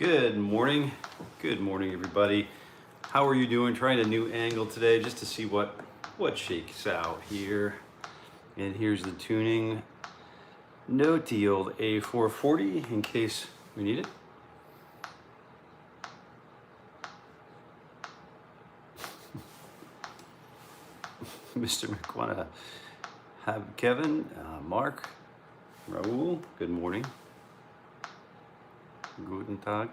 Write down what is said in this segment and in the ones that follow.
Good morning. Good morning, everybody. How are you doing? Trying a new angle today just to see what shakes out here. And here's the tuning. Note the old A440 in case we need it. Mr. McWanna, have Kevin, Mark, Raul, good morning. Guten Tag.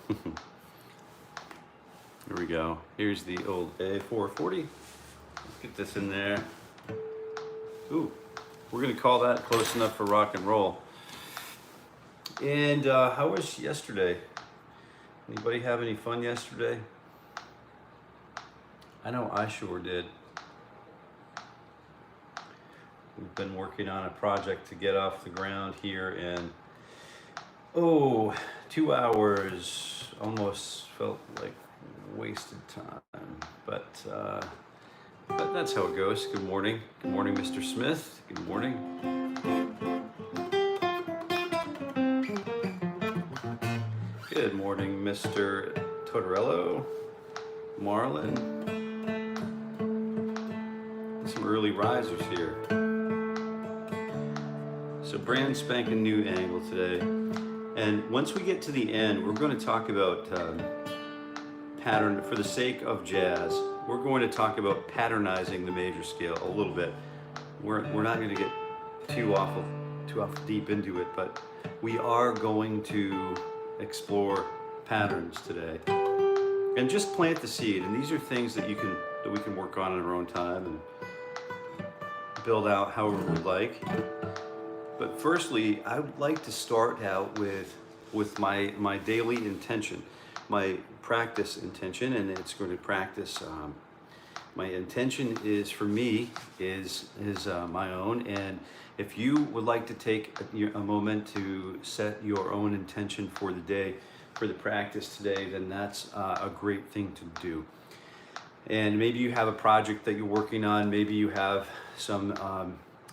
Here we go. Here's the old A440. Let's get this in there. Ooh, we're gonna call that close enough for rock and roll. And how was yesterday? Anybody have any fun yesterday? I know I sure did. We've been working on a project to get off the ground here in, 2 hours. Almost felt like wasted time, but that's how it goes. Good morning. Good morning, Mr. Smith. Good morning. Good morning, Mr. Tortorello, Marlon. Some early risers here. So brand spanking new angle today. And once we get to the end, we're going to talk about pattern. For the sake of jazz, we're going to talk about patternizing the major scale a little bit. We're not going to get too awful deep into it, but we are going to explore patterns today and just plant the seed. And these are things that we can work on in our own time and build out however we like. But firstly, I would like to start out with my daily intention, my practice intention, and it's going to practice. My intention is for me is my own, and if you would like to take a moment to set your own intention for the day, for the practice today, then that's a great thing to do. And maybe you have a project that you're working on. Maybe you have some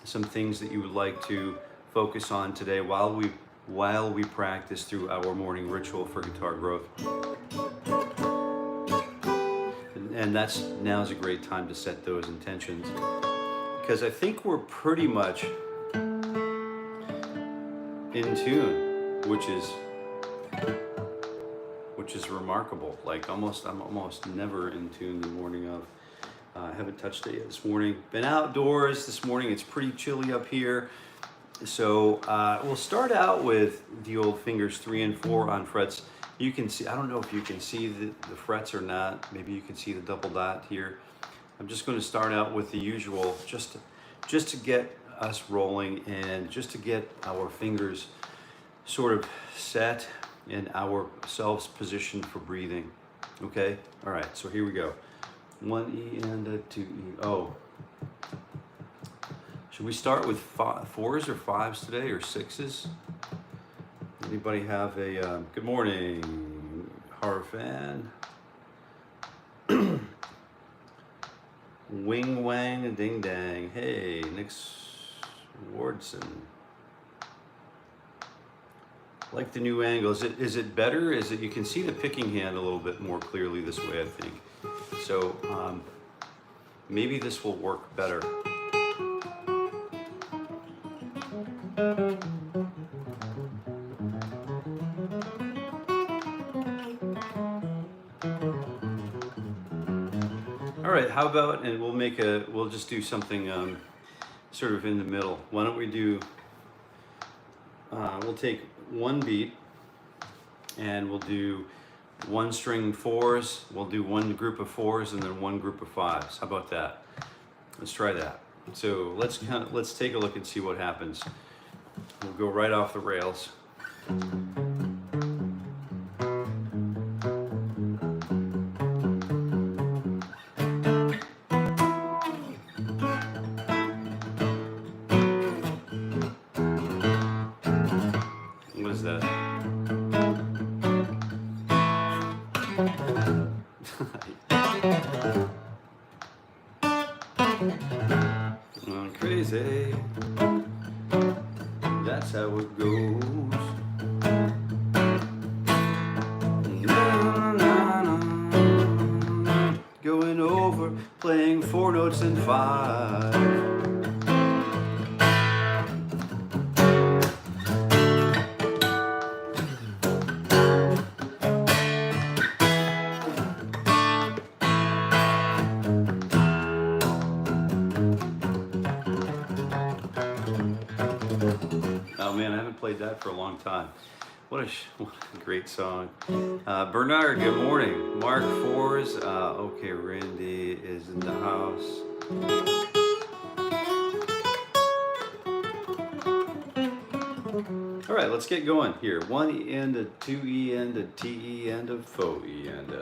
things that you would like to focus on today while we practice through our morning ritual for guitar growth. And now's a great time to set those intentions, because I think we're pretty much in tune, which is remarkable. Like I'm almost never in tune the morning of. I haven't touched it yet this morning. Been outdoors this morning. It's pretty chilly up here. So we'll start out with the old fingers 3 and 4 on frets. You can see, I don't know if you can see the frets or not. Maybe you can see the double dot here. I'm just going to start out with the usual, just to get us rolling and just to get our fingers sort of set and ourselves positioned for breathing. Okay? All right, so here we go. 1 E and a 2 E. Oh. Should we start with 4s or 5s today, or 6s? Anybody have a good morning, horror fan? Wing wang ding dang. Hey, Nick Wardson. Like the new angle. Is it better? Is it, you can see the picking hand a little bit more clearly this way, I think. So maybe this will work better. All right, how about, and we'll just do something sort of in the middle. Why don't we do, we'll take one beat and we'll do 1 string 4s. We'll do 1 group of 4s and then 1 group of 5s. How about that? Let's try that. So let's take a look and see what happens. We'll go right off the rails. What is that? say. That's how it goes. Na, na, na. Going over, playing 4 notes and 5. Oh man, I haven't played that for a long time. What a great song. Bernard, good morning. Mark Fours, okay, Randy is in the house. All right, let's get going here. 1 E end, a 2 E end, a T E end, a faux E end.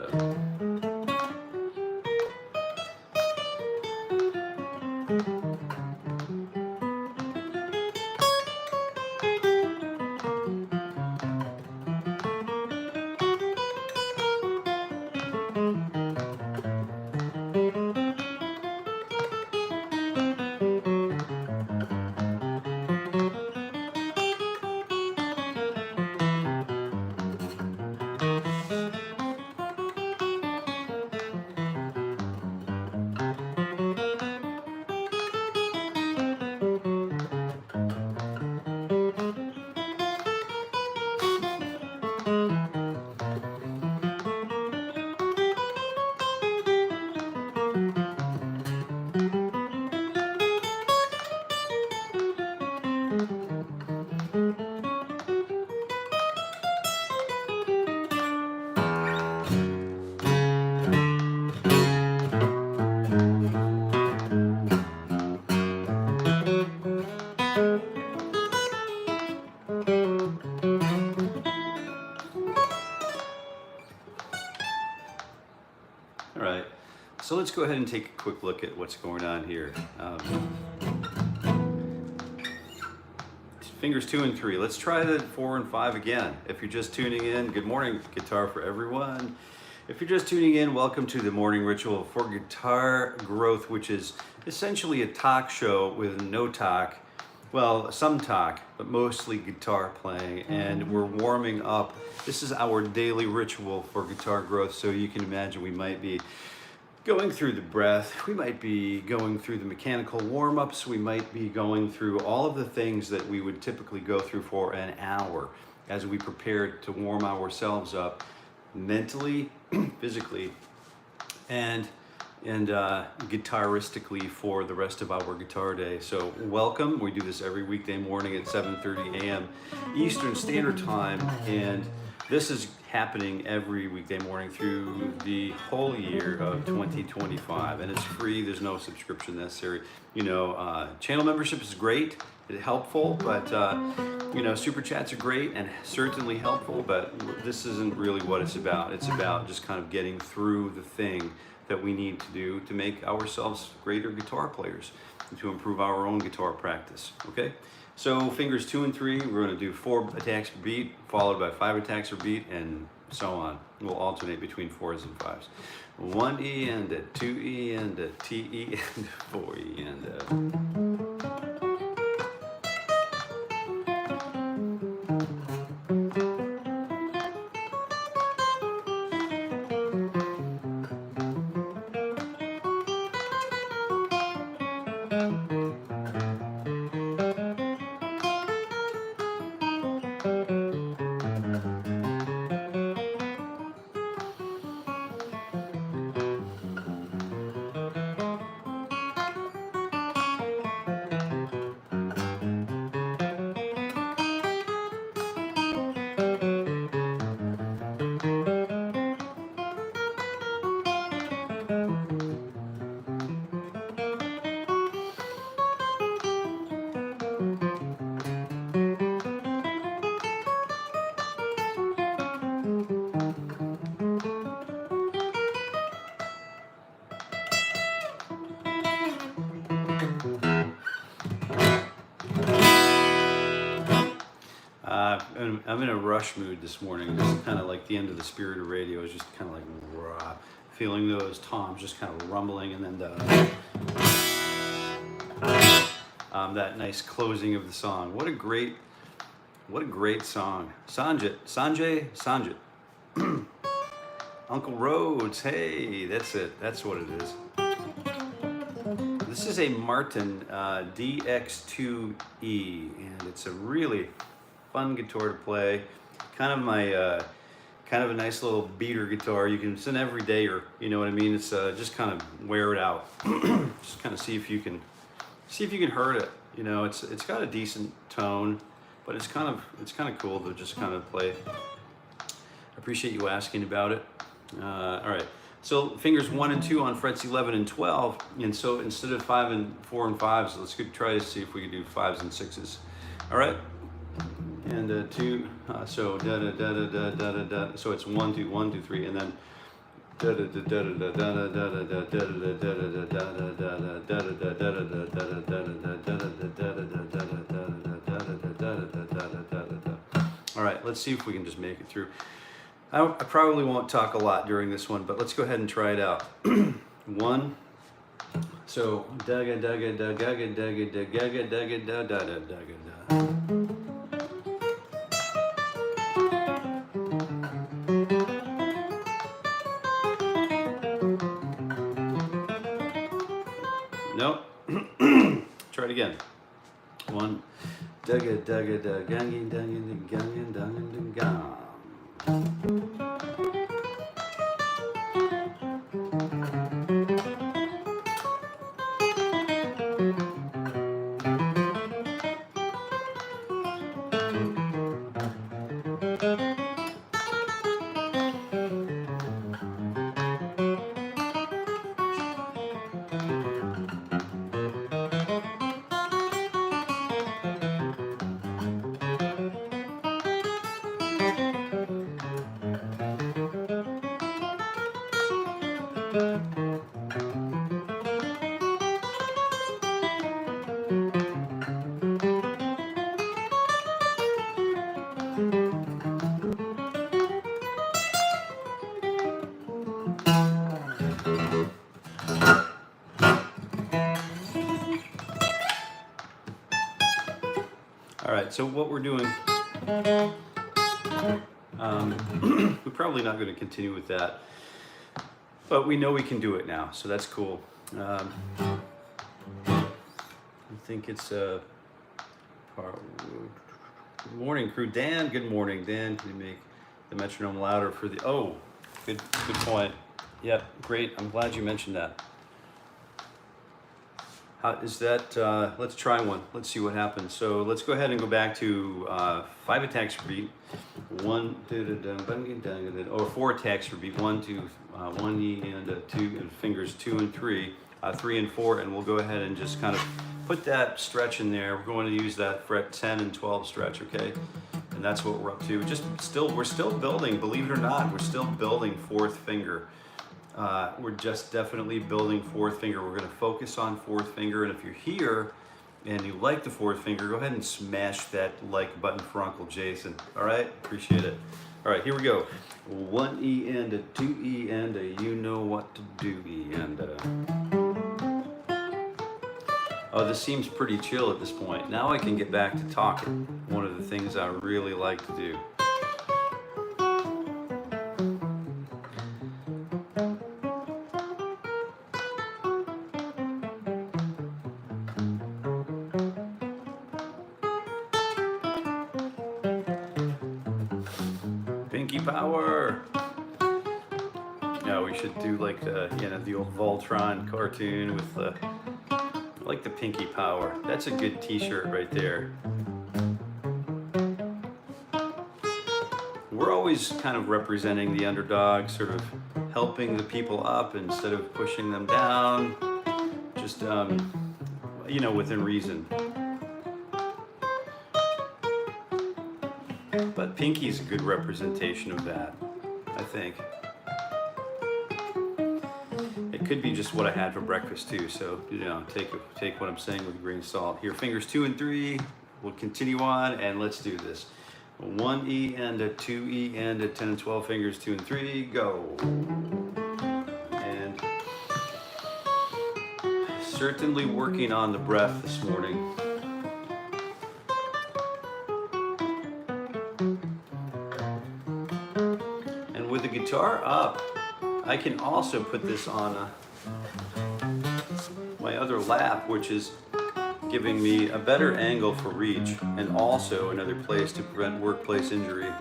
All right, so let's go ahead and take a quick look at what's going on here. Fingers 2 and 3. Let's try the 4 and 5 again. If you're just tuning in, good morning, Guitar for Everyone. If you're just tuning in, welcome to the morning ritual for guitar growth, which is essentially a talk show with no talk. Well, some talk, but mostly guitar playing, and we're warming up. This is our daily ritual for guitar growth, so you can imagine we might be going through the breath, we might be going through the mechanical warm-ups, we might be going through all of the things that we would typically go through for an hour as we prepare to warm ourselves up mentally, physically, and guitaristically for the rest of our guitar day. So welcome. We do this every weekday morning at 7:30 a.m. Eastern Standard Time, and this is happening every weekday morning through the whole year of 2025, and it's free. There's no subscription necessary. You know, channel membership is great, it's helpful, but you know, super chats are great and certainly helpful, but this isn't really what it's about. It's about just kind of getting through the thing that we need to do to make ourselves greater guitar players and to improve our own guitar practice, okay? So fingers 2 and 3, we're gonna do 4 attacks per beat, followed by 5 attacks per beat, and so on. We'll alternate between 4s and 5s. 1 E and a 2 E and a T E and a 4 E and a... I'm in a rush mood this morning, just kind of like the end of the Spirit of Radio is just kind of like raw, feeling those toms just kind of rumbling, and then that nice closing of the song. What a great song. Sanjay. Uncle Rhodes, hey, that's it. That's what it is. This is a Martin DX2E, and it's a really fun guitar to play. Kind of my, kind of a nice little beater guitar. You can, it's an everyday, or you know what I mean. It's just kind of wear it out. Just kind of see if you can hurt it. You know, it's got a decent tone, but it's kind of cool to just kind of play. I appreciate you asking about it. All right. So fingers 1 and 2 on frets 11 and 12, and so instead of 5 and 4 and 5s, let's try to see if we can do 5s and 6s. All right, and 2. So da da da da da da da da. So it's 1 2 1 2 3, and then da da da da da da da da da da da da. All right, let's see if we can just make it through. I probably won't talk a lot during this one, but let's go ahead and try it out. 1. So daga daga daga daga daga daga daga daga daga daga. Nope. Try it again. 1. Daga daga daga daga daga daga daga daga. All right, so what we're doing, we're probably not going to continue with that, but we know we can do it now, so that's cool. I think it's good morning, crew. Dan, good morning. Dan, can you make the metronome louder for the, oh, good point. Yep, great. I'm glad you mentioned that. How is that? Let's try one. Let's see what happens. So let's go ahead and go back to 5 attacks per beat. 1, 2, or 4 attacks per beat. 1, 2, 1 E and 2, and fingers 2 and 3, 3 and 4, and we'll go ahead and just kind of put that stretch in there. We're going to use that fret 10 and 12 stretch, okay? And that's what we're up to. We're still building. Believe it or not, we're still building 4th finger. We're just definitely building 4th finger. We're going to focus on 4th finger, and if you're here and you like the 4th finger, go ahead and smash that like button for Uncle Jason. All right, appreciate it. All right, here we go. 1 E and a 2 E and a, you know what to do, E and a. Oh, this seems pretty chill at this point. Now I can get back to talking. One of the things I really like to do. Pinky power. No, we should do like the, you know, the old Voltron cartoon with the, like the pinky power. That's a good t-shirt right there. We're always kind of representing the underdog, sort of helping the people up instead of pushing them down. Just, you know, within reason. But Pinky's a good representation of that, I think. It could be just what I had for breakfast too, so, you know, take what I'm saying with a grain of salt. Here, fingers 2 and 3, we'll continue on, and let's do this. 1 E and a 2 E and a 10 and 12 fingers, 2 and 3, go. And certainly working on the breath this morning. And with the guitar up, I can also put this on my other lap, which is giving me a better angle for reach and also another place to prevent workplace injury.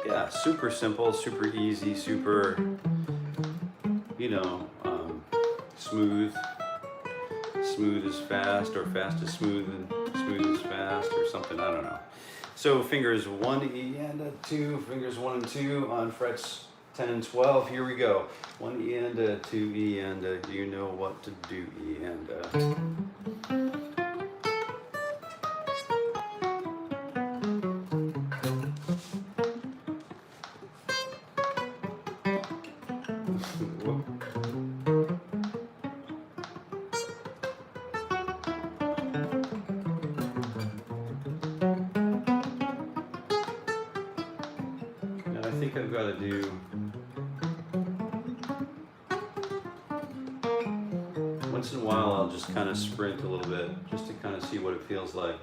Yeah, super simple, super easy, super, you know, smooth. Smooth is fast, or fast is smooth, and smooth is fast, or something, I don't know. So fingers 1 E and a 2, fingers 1 and 2 on frets 10 and 12. Here we go. 1 E and a 2 E and a, you know what to do, E and a. I think I've got to do once in a while. I'll just kind of sprint a little bit just to kind of see what it feels like.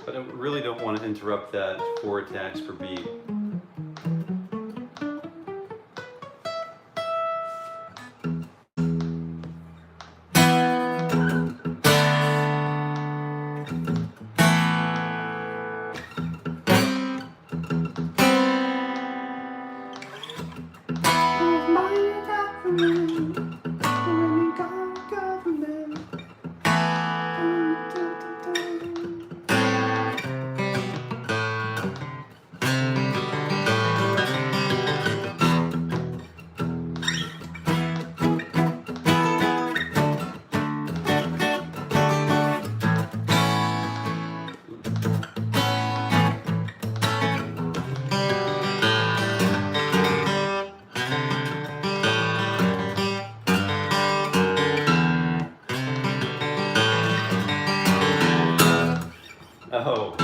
But I really don't want to interrupt that 4 attacks per beat. Oh.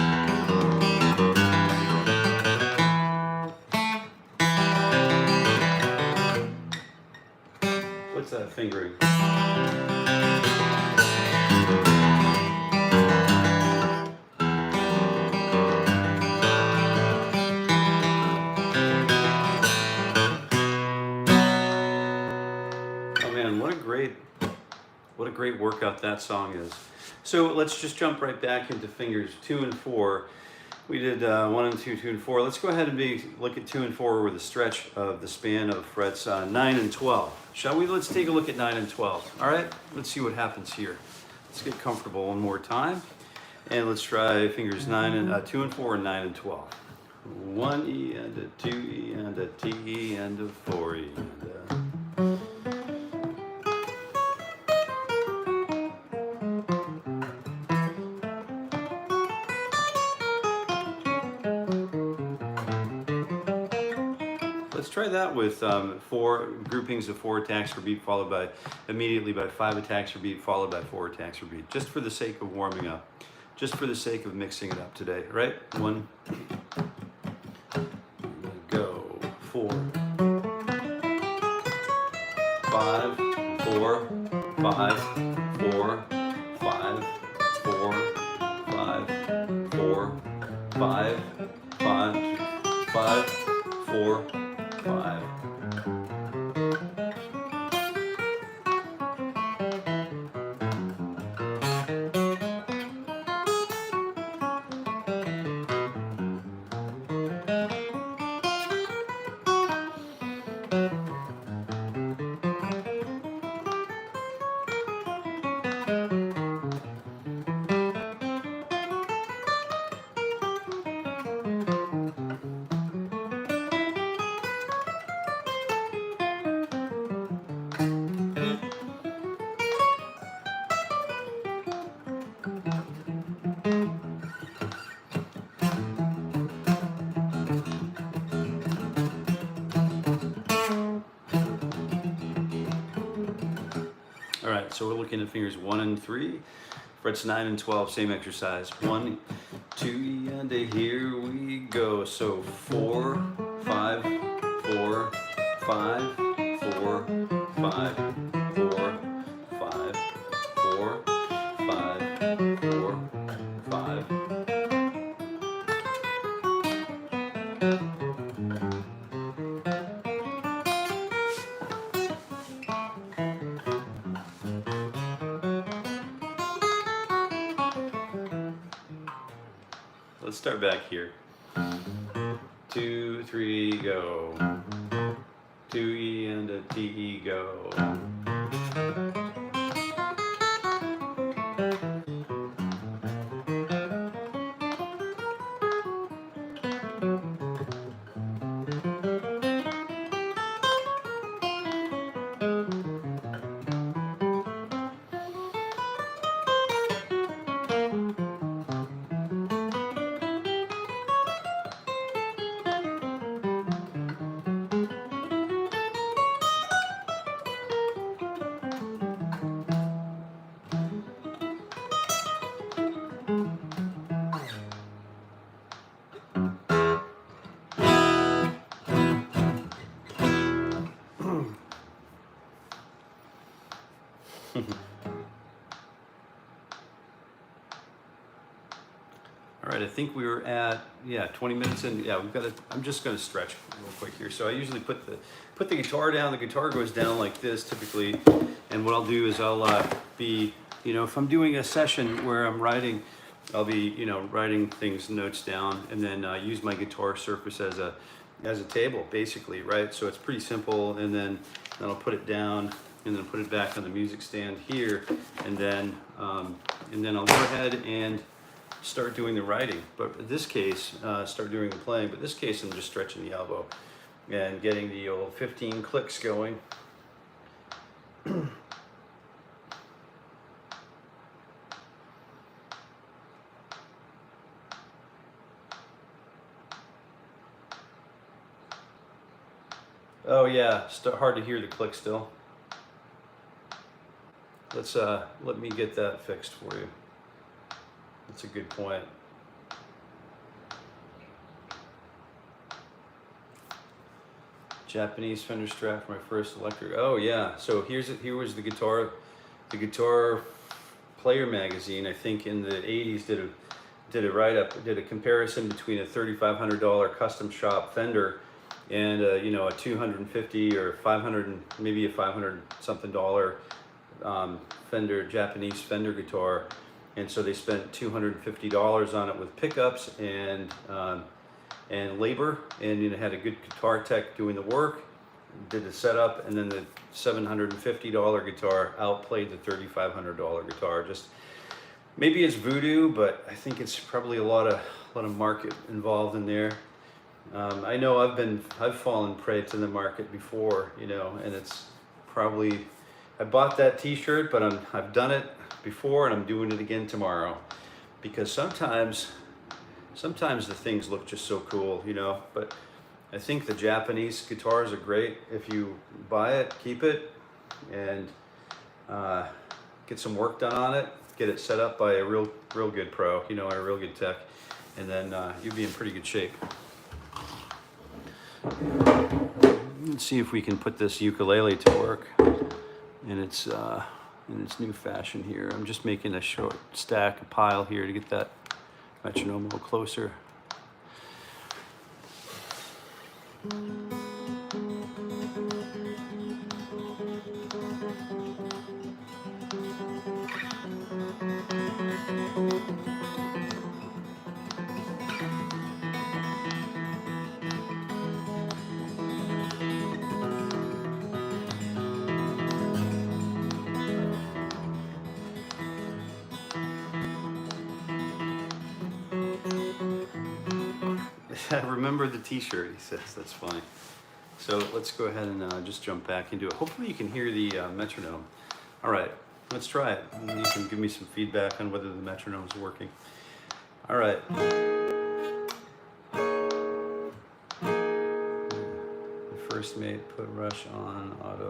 What's that fingering? Oh man, what a great workout that song is. So let's just jump right back into fingers 2 and 4. We did 1 and 2, 2 and 4. Let's go ahead and look at 2 and 4 with a stretch of the span of frets 9 and 12. Shall we? Let's take a look at 9 and 12. All right, let's see what happens here. Let's get comfortable one more time. And let's try fingers 2 and 4 and 9 and 12. 1 E and a 2 E and a T E and a 4 E and a... Let's try that with 4 groupings of 4 attacks per beat, followed by immediately by 5 attacks per beat, followed by 4 attacks per beat, just for the sake of warming up, just for the sake of mixing it up today, right? 1, go, 4, 5, 4, 5, 4, 5, 4, 5, 4, 5, 5, 5, 4, 5. All right, so we're looking at fingers 1 and 3, frets 9 and 12, same exercise. 1, 2, and here we go. So 4, 5, 4, 5, 4, 5, 4, 5, 4, 5, 4, 5. Let's start back here. 2, 3, go. 2E and a DE, go. All right, I think we were at 20 minutes in. Yeah, we've got to. I'm just going to stretch real quick here. So I usually put the guitar down. The guitar goes down like this typically, and what I'll do is I'll be, if I'm doing a session where I'm writing, I'll be writing things, notes down, and then use my guitar surface as a table basically, right? So it's pretty simple, and then I'll put it down, and then put it back on the music stand here, and then I'll go ahead and start doing the writing. But in this case, start doing the playing. But in this case, I'm just stretching the elbow and getting the old 15 clicks going. Oh yeah, hard to hear the click still. Let me get that fixed for you. That's a good point. Japanese Fender Strat for my first electric. Oh yeah. So here was the guitar player magazine. I think in the 80s did a write-up, did a comparison between a $3,500 custom shop Fender and a $250 or $500, maybe a $500 something Japanese Fender guitar. And so they spent $250 on it with pickups and labor, and had a good guitar tech doing the work, did the setup, and then the $750 guitar outplayed the $3,500 guitar. Just maybe it's voodoo, but I think it's probably a lot of market involved in there. I know I've fallen prey to the market before, and it's probably, I bought that T-shirt, but I've done it before, and I'm doing it again tomorrow, because sometimes the things look just so cool, but I think the Japanese guitars are great. If you buy it, keep it, and get some work done on it, get it set up by a real good pro, a real good tech, and then you'll be in pretty good shape. Let's see if we can put this ukulele to work in its new fashion here. I'm just making a short stack, a pile here to get that metronome a little closer. Remember the T-shirt, he says. That's funny. So let's go ahead and just jump back into it. Hopefully you can hear the metronome. All right, let's try it. And you can give me some feedback on whether the metronome's working. All right. The first mate put Rush on auto.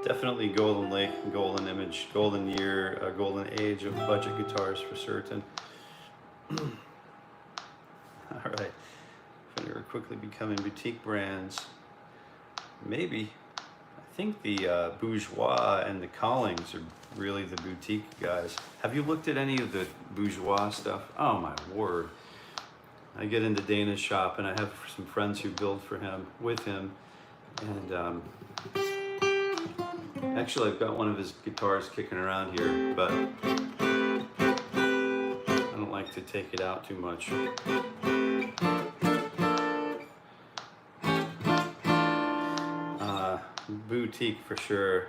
Definitely golden lake, golden image, golden year, golden age of budget guitars for certain. All right, they are quickly becoming boutique brands. Maybe, I think the Bourgeois and the Collings are really the boutique guys. Have you looked at any of the Bourgeois stuff? Oh my word. I get into Dana's shop and I have some friends who build for him, with him, and actually I've got one of his guitars kicking around here, but I don't like to take it out too much. Boutique for sure.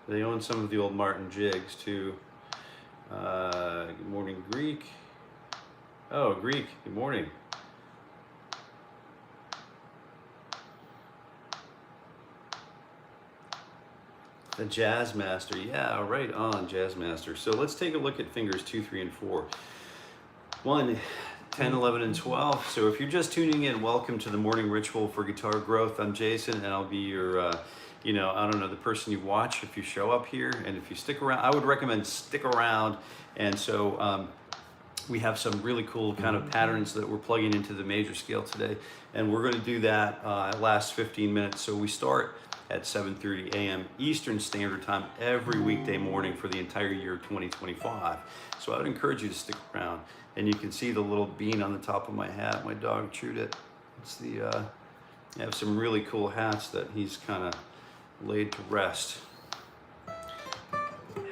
They own some of the old Martin jigs too. Good morning, Greek. Oh, Greek, good morning. The Jazz Master, yeah, right on, Jazz Master. So let's take a look at fingers 2, 3, and 4. 1, 10, 11, and 12. So if you're just tuning in, welcome to the Morning Ritual for Guitar Growth. I'm Jason, and I'll be your, I don't know, the person you watch if you show up here. And if you stick around, I would recommend stick around. And so we have some really cool kind of patterns that we're plugging into the major scale today. And we're going to do that last 15 minutes. So we start at 7:30 a.m. Eastern Standard Time every weekday morning for the entire year 2025. So I would encourage you to stick around. And you can see the little bean on the top of my hat. My dog chewed it. It's the, I have some really cool hats that he's kind of laid to rest.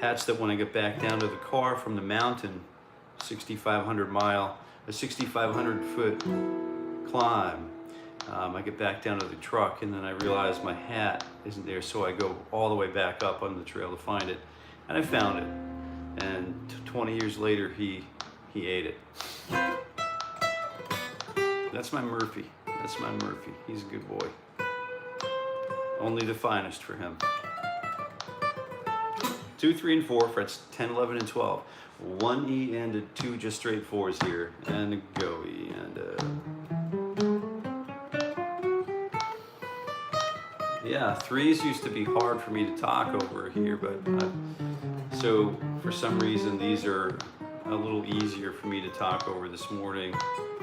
Hats that when I get back down to the car from the mountain, 6,500 foot climb, I get back down to the truck and then I realize my hat isn't there, so I go all the way back up on the trail to find it, and I found it. And 20 years later, he ate it. That's my Murphy. That's my Murphy. He's a good boy. Only the finest for him. 2, 3, and 4 frets 10, 11, and 12. 1 E and a 2 just straight 4s here, and a go E and a... Yeah, 3s used to be hard for me to talk over here, but so for some reason these are a little easier for me to talk over this morning.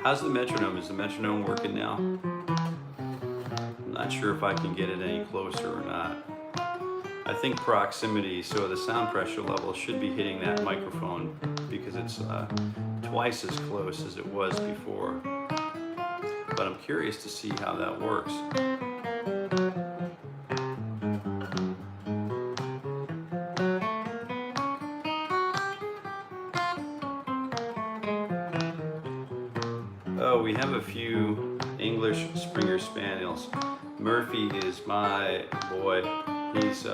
How's the metronome? Is the metronome working now? I'm not sure if I can get it any closer or not. I think proximity, so the sound pressure level should be hitting that microphone because it's twice as close as it was before. But I'm curious to see how that works. Oh, we have a few English Springer Spaniels. Murphy is my boy. He's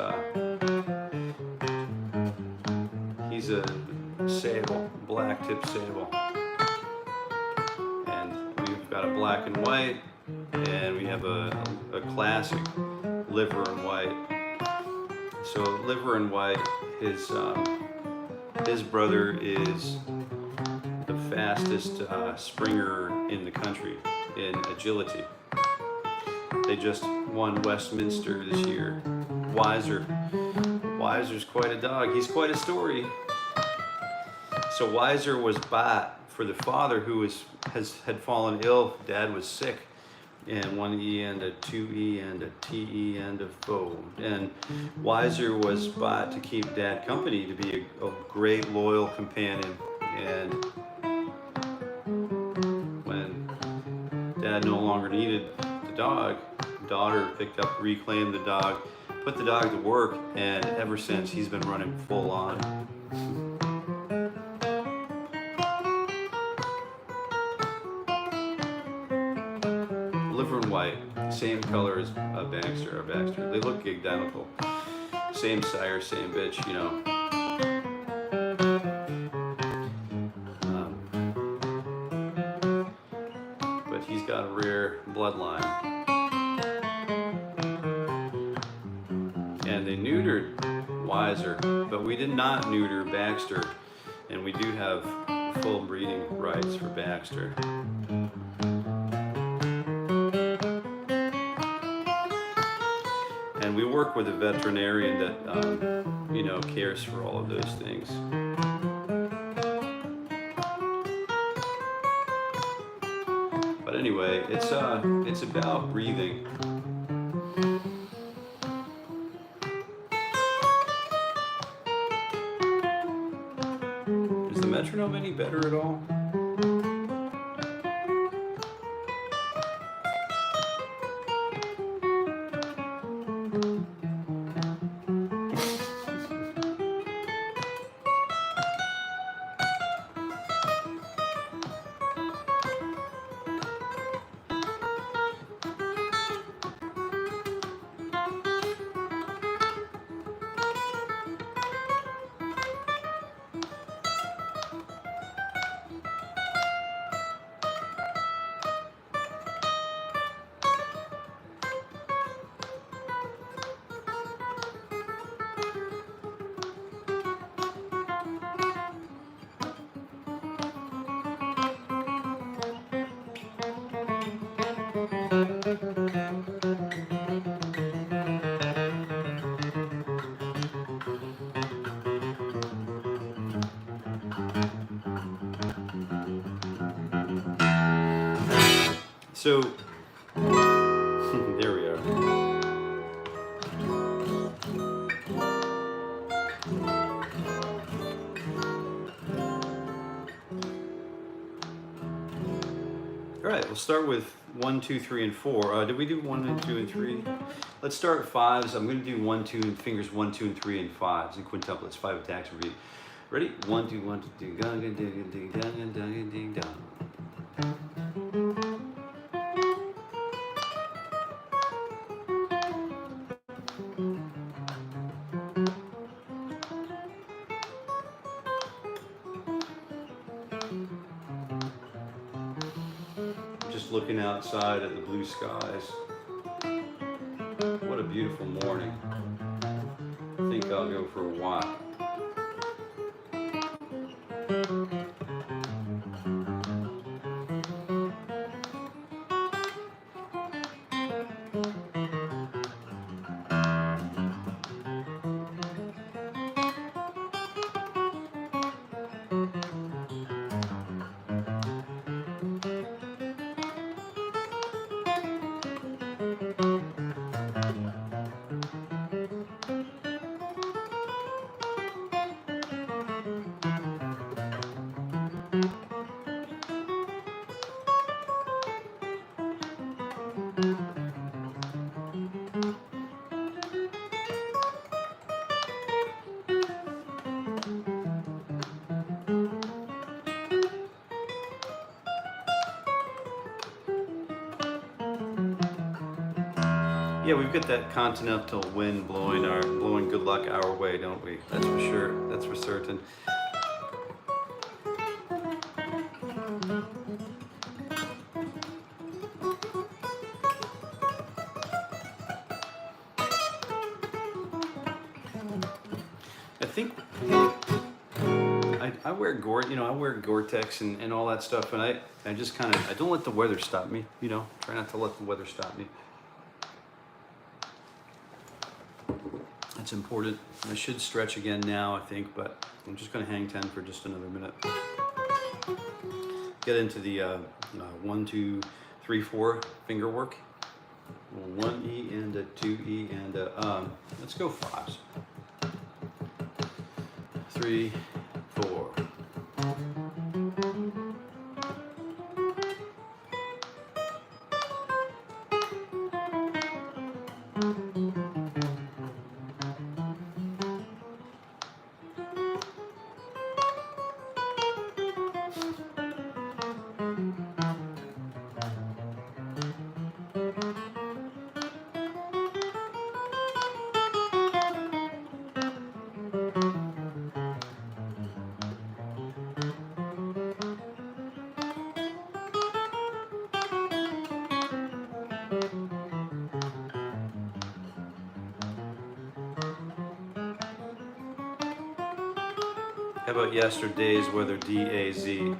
a sable, black tip sable. And we've got a black and white, and we have a classic liver and white. So liver and white, his brother is the fastest Springer in the country in agility. They just won Westminster this year. Weiser's quite a dog. He's quite a story. So Weiser was bought for the father who had fallen ill. Dad was sick, and 1 E and a 2 E and a T E and a faux. And Weiser was bought to keep Dad company, to be a great loyal companion. And when Dad no longer needed the dog, daughter picked up, reclaimed the dog, put the dog to work, and ever since he's been running full on. Liver and white, same color as Baxter. They look identical. Same sire, same bitch, you know. But he's got a rare bloodline. And they neutered Wiser, but we did not neuter Baxter. And we do have full breeding rights for Baxter. And we work with a veterinarian that, you know, cares for all of those things. But anyway, it's about breathing. Is the metronome any better at all? So, there we are. All right, we'll start with 1, 2, 3, and 4. Did we do 1 and 2 and 3? Let's start with 5s. I'm going to do 1, 2, and fingers 1, 2, and 3, and 5s, and quintuplets, 5 attacks per beat. Ready? 1, 2, 1, 2, 3, ding, ding, ding, ding, ding, ding, ding. Looking outside at the blue skies. What a beautiful morning. I think I'll go for a walk. Yeah, we've got that continental wind blowing good luck our way, don't we? That's for sure. That's for certain. I think I wear Gore-Tex and all that stuff, and I just kind of, I don't let the weather stop me, you know. Try not to let the weather stop me. That's important. I should stretch again now, I think, but I'm just going to hang 10 for just another minute. Get into the 1, 2, 3, 4 finger work. 1 E and a 2 E and a, let's go 5s. 3, 4. How about yesterday's weather, D-A-Z?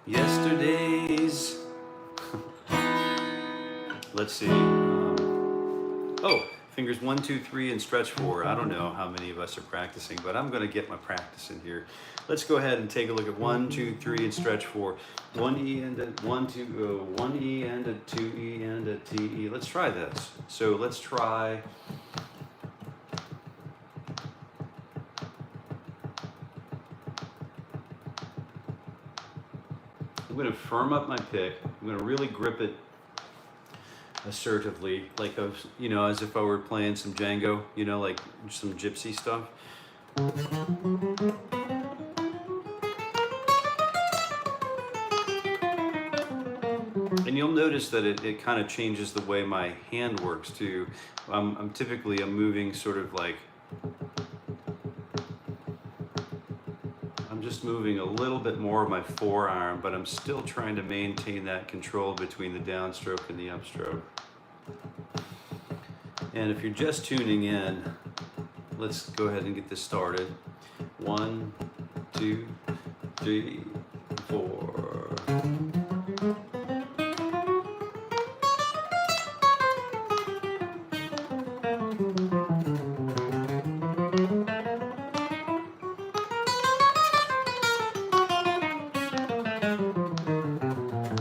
Yesterday's. Let's see. Oh, fingers 1, 2, 3, and stretch 4. I don't know how many of us are practicing, but I'm going to get my practice in here. Let's go ahead and take a look at 1, 2, 3, and stretch 4. 1 E and a 1, 2, 1 E and a 2 E and a T E. Let's try this. So let's try. I'm going to firm up my pick. I'm going to really grip it assertively, like as if I were playing some Django, like some gypsy stuff. And you'll notice that it kind of changes the way my hand works too. I'm typically moving sort of like, I'm just moving a little bit more of my forearm, but I'm still trying to maintain that control between the downstroke and the upstroke. And if you're just tuning in, let's go ahead and get this started. 1, 2, 3, 4.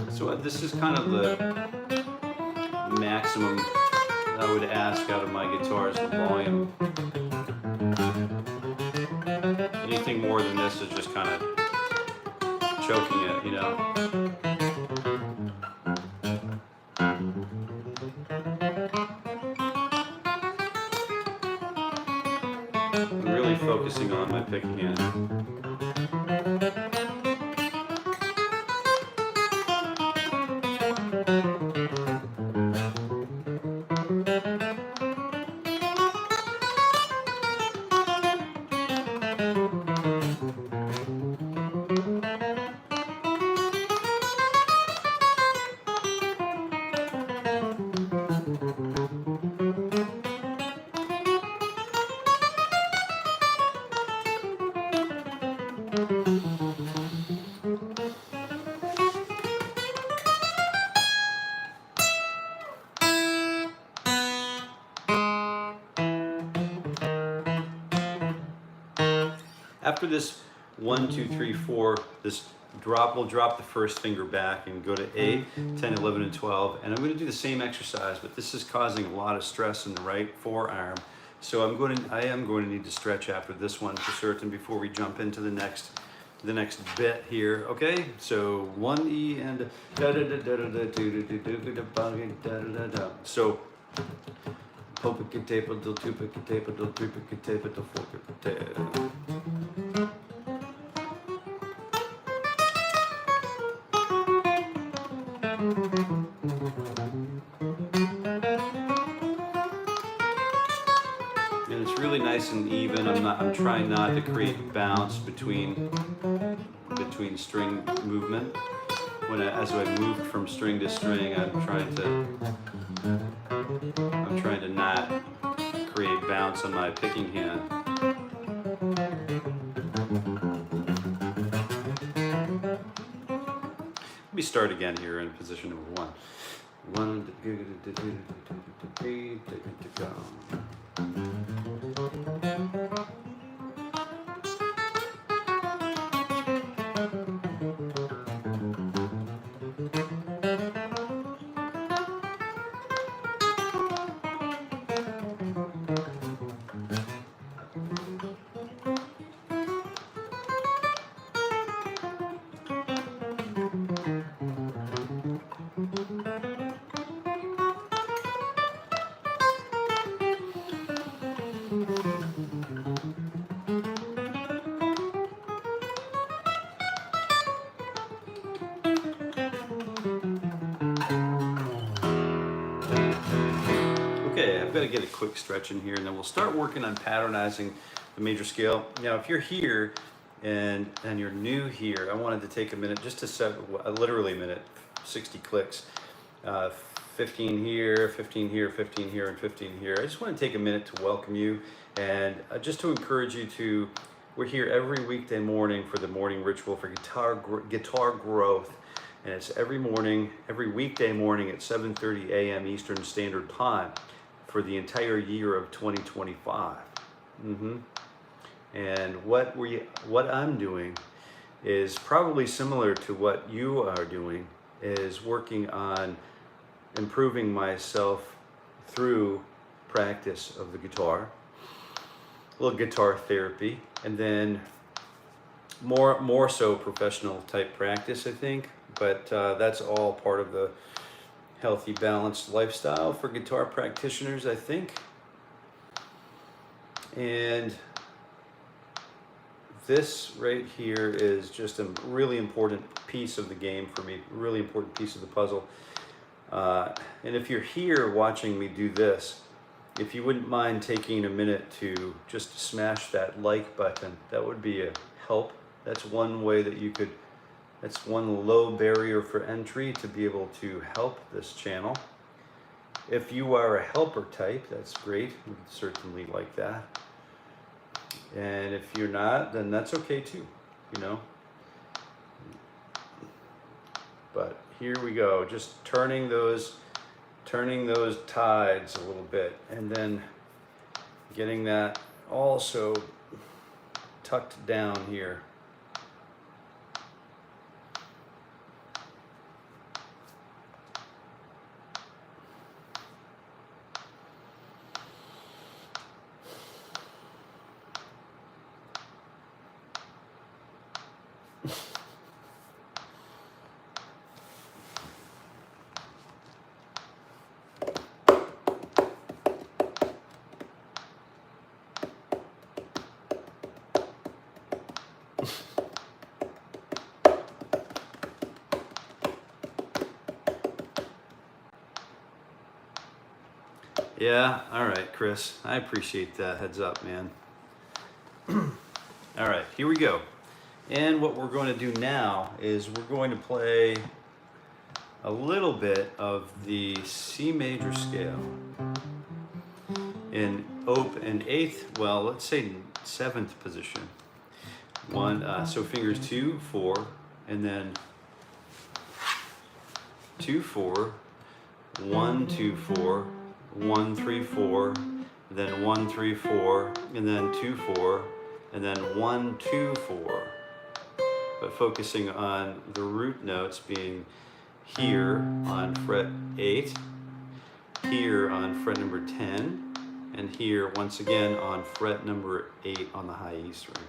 So this is kind of the maximum I would ask out of my guitars, the volume. Anything more than this is just kind of choking it, I'm really focusing on my picking hand. After this 1, 2, 3, 4, this drop, we'll drop the first finger back and go to 8, 10, 11, and 12. And I'm going to do the same exercise, but this is causing a lot of stress in the right forearm. So I am going to need to stretch after this one for certain before we jump into the next bit here. Okay, so 1 E and da da da da da da da da da da. So popicatape do tupicatape do tripicatape do fourpicatape. And it's really nice and even. I'm trying not to create bounce between string movement. As I move from string to string, I'm trying to not create bounce on my picking hand. Let me start again here in position number 1. 1, 3, go. I've got to get a quick stretch in here, and then we'll start working on patternizing the major scale. Now, if you're here and you're new here, I wanted to take a minute just to set, literally a minute, 60 clicks. 15 here, 15 here, 15 here, and 15 here. I just want to take a minute to welcome you and just to encourage you to, we're here every weekday morning for the morning ritual for guitar growth. And it's every morning, every weekday morning at 7:30 a.m. Eastern Standard Time for the entire year of 2025. And what I'm doing is probably similar to what you are doing, is working on improving myself through practice of the guitar, a little guitar therapy, and then more so professional type practice, I think. But that's all part of the healthy, balanced lifestyle for guitar practitioners, I think. And this right here is just a really important piece of the game for me, really important piece of the puzzle. And if you're here watching me do this, if you wouldn't mind taking a minute to just smash that like button, that would be a help. That's one way that you could, that's one low barrier for entry to be able to help this channel. If you are a helper type, that's great. We'd certainly like that. And if you're not, then that's okay too, you know. But here we go, just turning those tides a little bit, and then getting that also tucked down here. Yeah, all right, Chris. I appreciate that heads up, man. All right, here we go. And what we're going to do now is we're going to play a little bit of the C major scale in eighth, well, let's say 7th position. So fingers 2, 4, and then 2, 4, 1, 2, 4, 1, 3, 4, then 1, 3, 4, and then 2, 4, and then 1, 2, 4. But focusing on the root notes being here on fret 8, here on fret number 10, and here once again on fret number 8 on the high E string.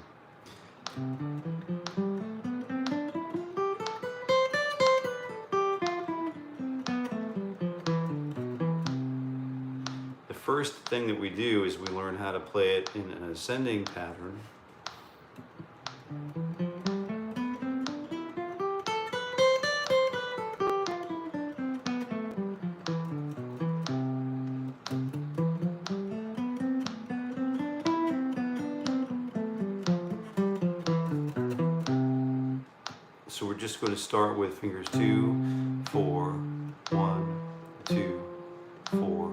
First thing that we do is we learn how to play it in an ascending pattern. So we're just going to start with fingers 2, 4, 1, 2, 4,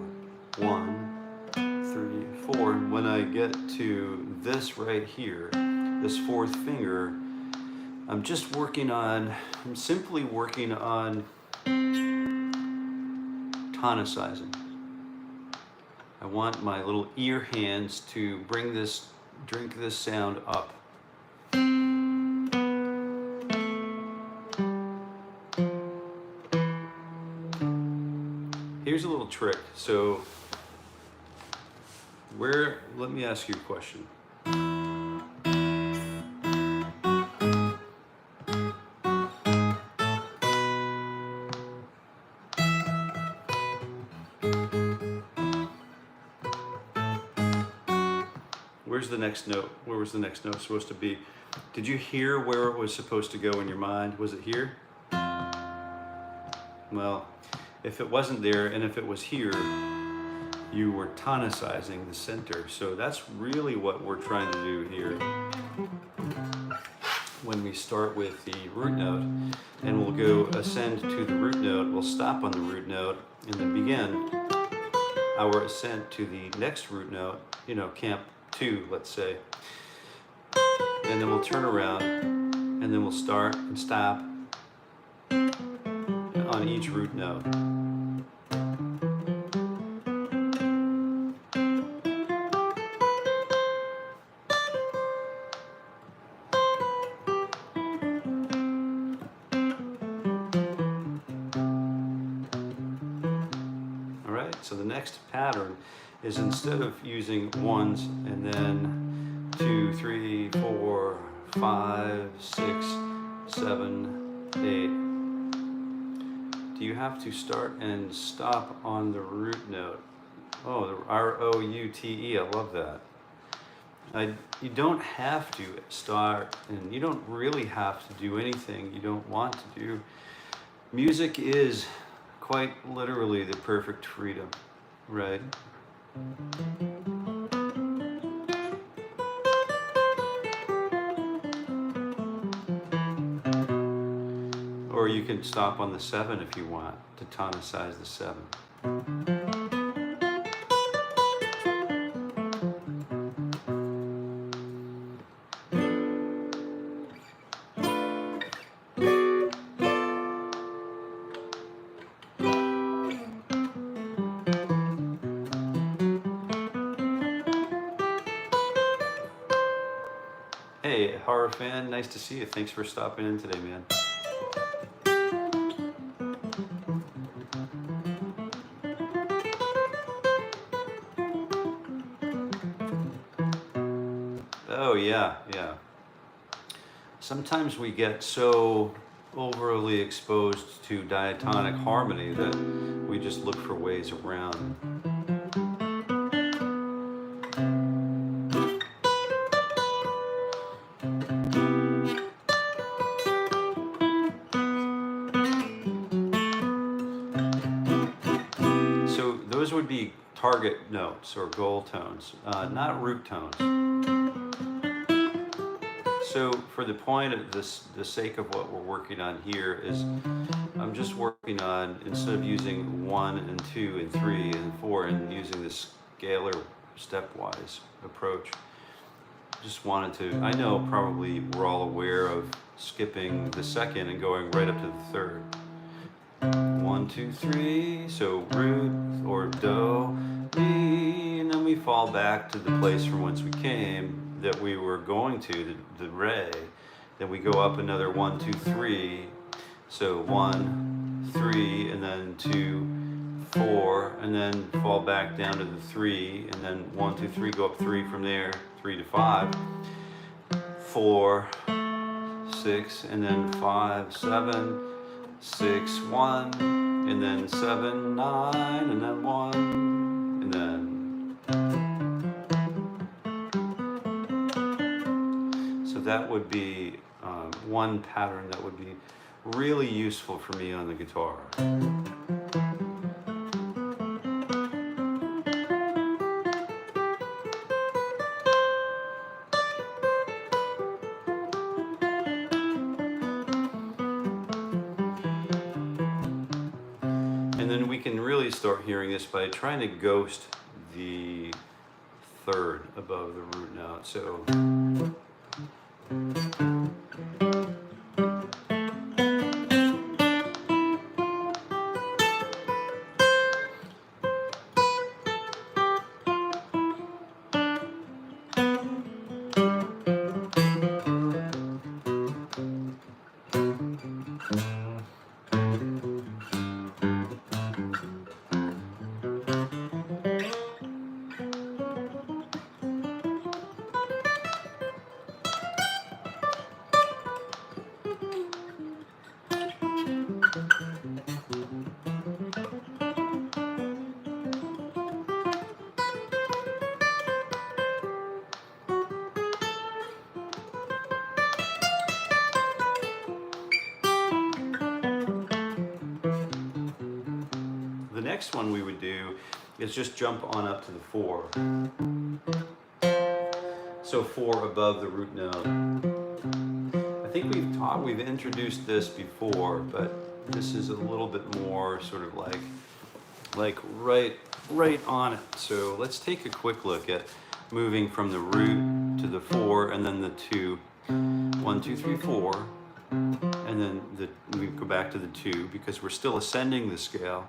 1, 3, 4. And when I get to this right here, this 4th finger, I'm simply working on tonicizing. I want my little ear hands to drink this sound up. Here's a little trick. So let me ask you a question. Where's the next note? Where was the next note supposed to be? Did you hear where it was supposed to go in your mind? Was it here? Well, if it wasn't there and if it was here, you were tonicizing the center. So that's really what we're trying to do here when we start with the root note, and we'll go ascend to the root note. We'll stop on the root note and then begin our ascent to the next root note, you know, camp 2, let's say. And then we'll turn around and then we'll start and stop on each root note. So the next pattern is, instead of using ones and then 2, 3, 4, 5, 6, 7, 8, do you have to start and stop on the root note? Oh, the R-O-U-T-E, I love that. You don't have to start, and you don't really have to do anything you don't want to do. Music is quite literally the perfect freedom, right? Or you can stop on the 7 if you want to tonicize the 7. Hey, horror fan, nice to see you. Thanks for stopping in today, man. Oh, yeah. Sometimes we get so overly exposed to diatonic harmony that we just look for ways around. Those would be target notes or goal tones, not root tones. So for the point of this, the sake of what we're working on here is, I'm just working on, instead of using 1 and 2 and 3 and 4 and using the scalar stepwise approach, just wanted to, I know probably we're all aware of skipping the second and going right up to the third. 1, 2, 3, so root or do, mi, and then we fall back to the place from whence we came, that we were going to, the re. Then we go up another 1, 2, 3, so 1, 3, and then 2, 4, and then fall back down to the 3, and then 1, 2, 3, go up 3 from there, 3 to 5, 4, 6, and then 5, 7, 6, 1, and then 7, 9, and then 1, and then. So that would be one pattern that would be really useful for me on the guitar. And then we can really start hearing this by trying to ghost the third above the root note. So the next one we would do is just jump on up to the 4. So 4 above the root note. I think we've introduced this before, but this is a little bit more sort of like right on it. So let's take a quick look at moving from the root to the 4 and then the 2. 1, 2, 3, 4. And then we go back to the 2 because we're still ascending the scale.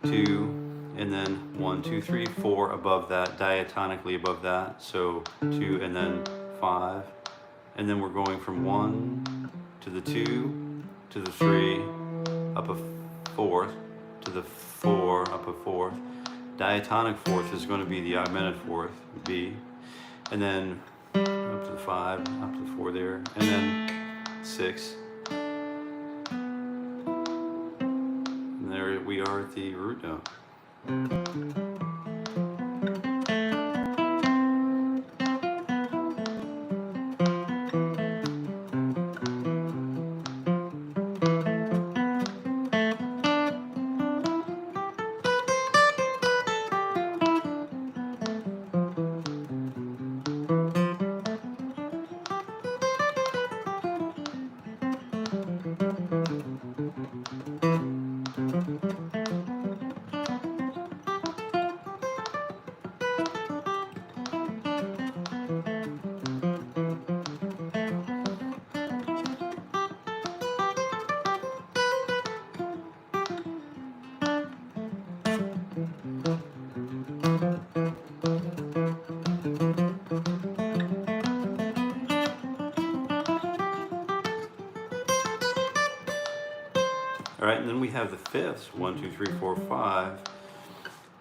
2, and then 1, 2, 3, 4 above that, diatonically above that. So 2 and then 5. And then we're going from 1 to the 2 to the 3, up a 4th, to the 4, up a 4th. Diatonic 4th is going to be the augmented 4th, B. And then up to the 5, up to the 4 there, and then 6. And there we are at the root note. All right, and then we have the fifths, 1, 2, 3, 4, 5.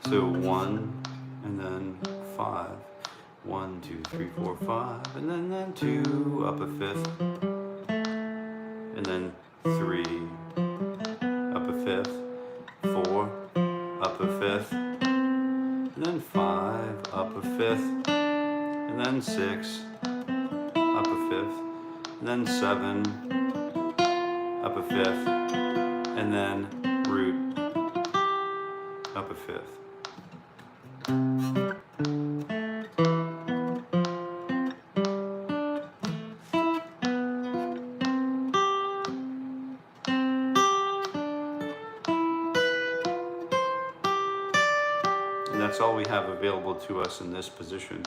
So 1, and then 5. 1, 2, 3, 4, 5, and then 2, up a 5th, and then 3, up a 5th, 4, up a 5th, and then 5, up a 5th, and then 6, up a 5th, and then 7, up a 5th, and then root, up a 5th. And that's all we have available to us in this position.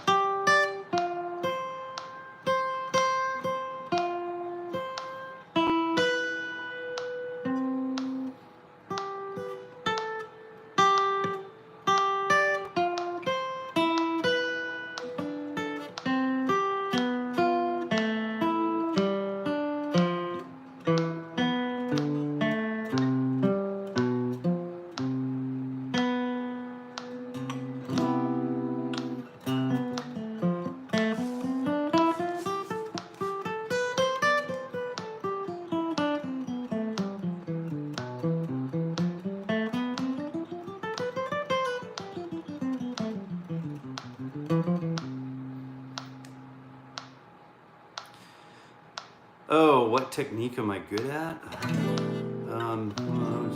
Oh, what technique am I good at?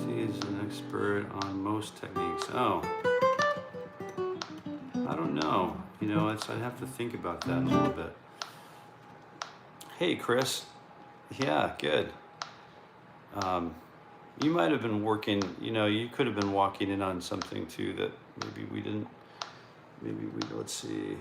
He's an expert on most techniques. Oh, I don't know. You know, I'd have to think about that a little bit. Hey, Chris. Yeah, good. You might have been working, you know, you could have been walking in on something too that maybe we didn't, let's see.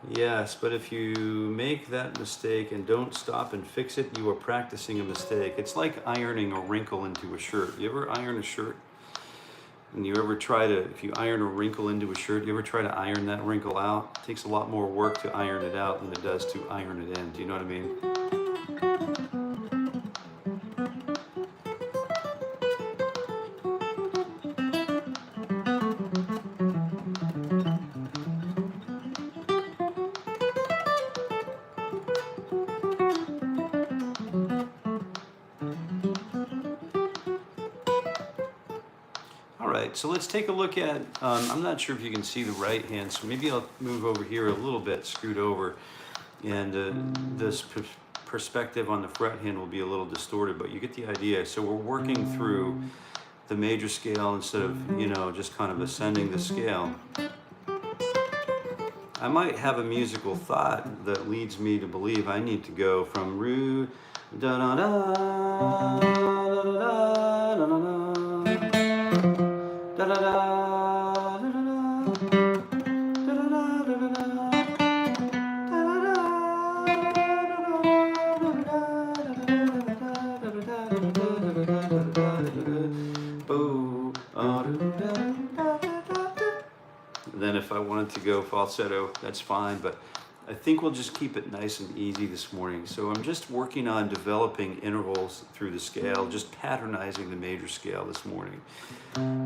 Yes, but if you make that mistake and don't stop and fix it, you are practicing a mistake. It's like ironing a wrinkle into a shirt. You ever iron a shirt? And you ever try to, if you iron a wrinkle into a shirt, you ever try to iron that wrinkle out? It takes a lot more work to iron it out than it does to iron it in. Do you know what I mean? All right, so let's take a look at, I'm not sure if you can see the right hand, so maybe I'll move over here a little bit, scoot over, and this perspective on the fret hand will be a little distorted, but you get the idea. So we're working through the major scale instead of, you know, just kind of ascending the scale. I might have a musical thought that leads me to believe I need to go from root, da da da, da da da, da da da, da da da. Then if I wanted to go falsetto, that's fine, but I think we'll just keep it nice and easy this morning. So I'm just working on developing intervals through the scale, just patternizing the major scale this morning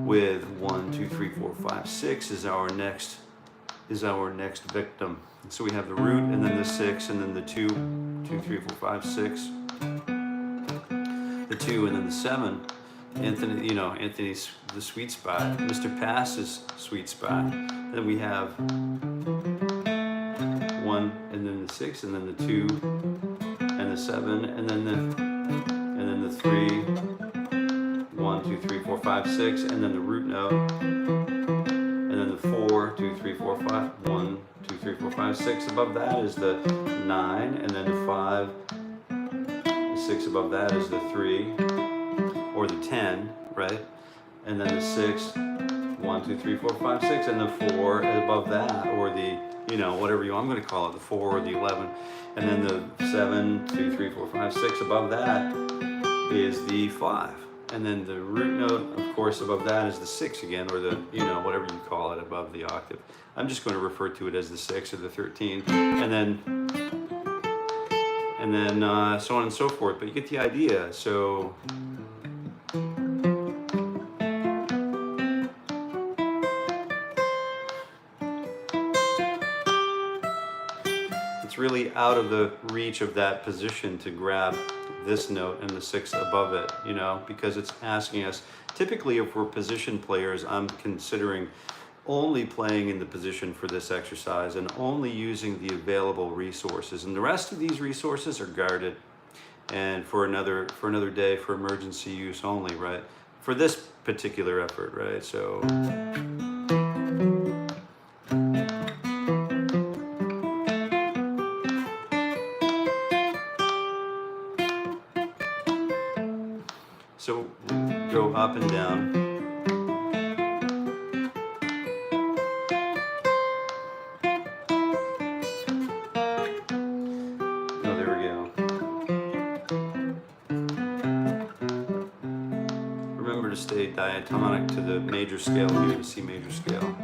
with 1, 2, 3, 4, 5, 6 is our next victim. So we have the root and then the 6 and then the 2, 2, 3, 4, 5, 6, the 2 and then the 7. Anthony, you know, Anthony's the sweet spot. Mr. Pass's sweet spot. Then we have 1 and then the 6 and then the 2 and the 7 and then the 3. 1, 2, 3, 4, 5, 6 and then the root note. And then the 4, 2, 3, 4, 5. 1, 2, 3, 4, 5, 6. Above that is the 9 and then the 5. The 6 above that is the 3. Or the 10, right? And then the 6, 1, 2, 3, 4, 5, 6, and the 4 above that, or the, you know, whatever I'm going to call it, the 4 or the 11. And then the 7, 2, 3, 4, 5, 6 above that is the 5. And then the root note, of course, above that is the 6 again, or the, you know, whatever you call it above the octave. I'm just going to refer to it as the 6 or the 13. And then so on and so forth. But you get the idea. So really out of the reach of that position to grab this note and the 6 above it, you know, because it's asking us, typically if we're position players, I'm considering only playing in the position for this exercise and only using the available resources, and the rest of these resources are guarded and for another day, for emergency use only, right? For this particular effort, right? So go up and down. Oh, there we go. Remember to stay diatonic to the major scale here, the C major scale.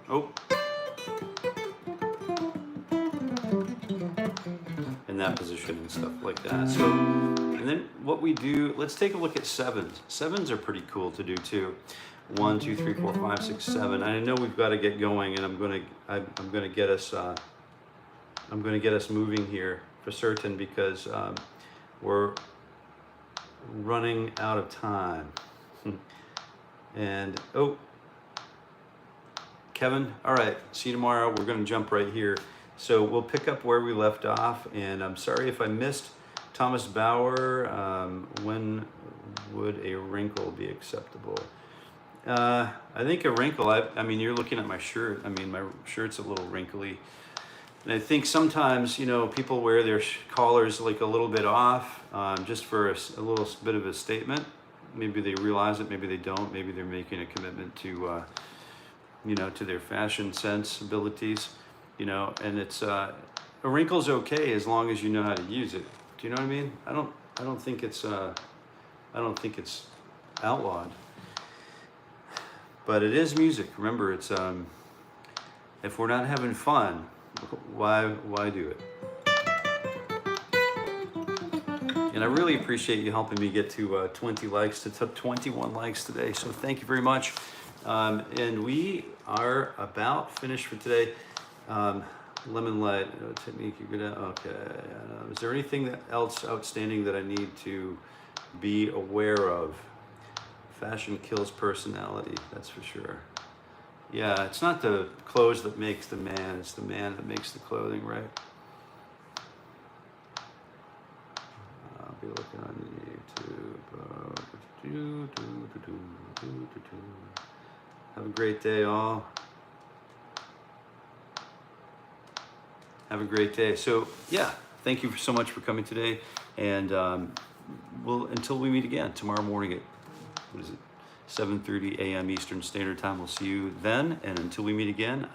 Oh. In that position and stuff like that. So, and then what we do, let's take a look at sevens. Sevens are pretty cool to do too. 1, 2, 3, 4, 5, 6, 7. I know we've got to get going, and I'm gonna get us moving here for certain, because we're running out of time. And oh, Kevin, all right, see you tomorrow. We're gonna jump right here. So we'll pick up where we left off, and I'm sorry if I missed Thomas Bauer. When would a wrinkle be acceptable? I think a wrinkle, I mean, you're looking at my shirt. I mean, my shirt's a little wrinkly. And I think sometimes, you know, people wear their collars like a little bit off, just for a little bit of a statement. Maybe they realize it, maybe they don't. Maybe they're making a commitment to, you know, to their fashion sensibilities. You know, and it's a wrinkle's okay as long as you know how to use it. Do you know what I mean? I don't think it's outlawed. But it is music. Remember, it's if we're not having fun, why do it? And I really appreciate you helping me get to 20 likes, to 21 likes today. So thank you very much. And we are about finished for today. Lemon light technique, you're good at. Okay. Is there anything else outstanding that I need to be aware of? Fashion kills personality, that's for sure. Yeah, it's not the clothes that makes the man, it's the man that makes the clothing, right? I'll be looking on YouTube. Have a great day, all. Have a great day. So, yeah, thank you so much for coming today. And until we meet again tomorrow morning at, what is it, 7:30 a.m. Eastern Standard Time. We'll see you then. And until we meet again,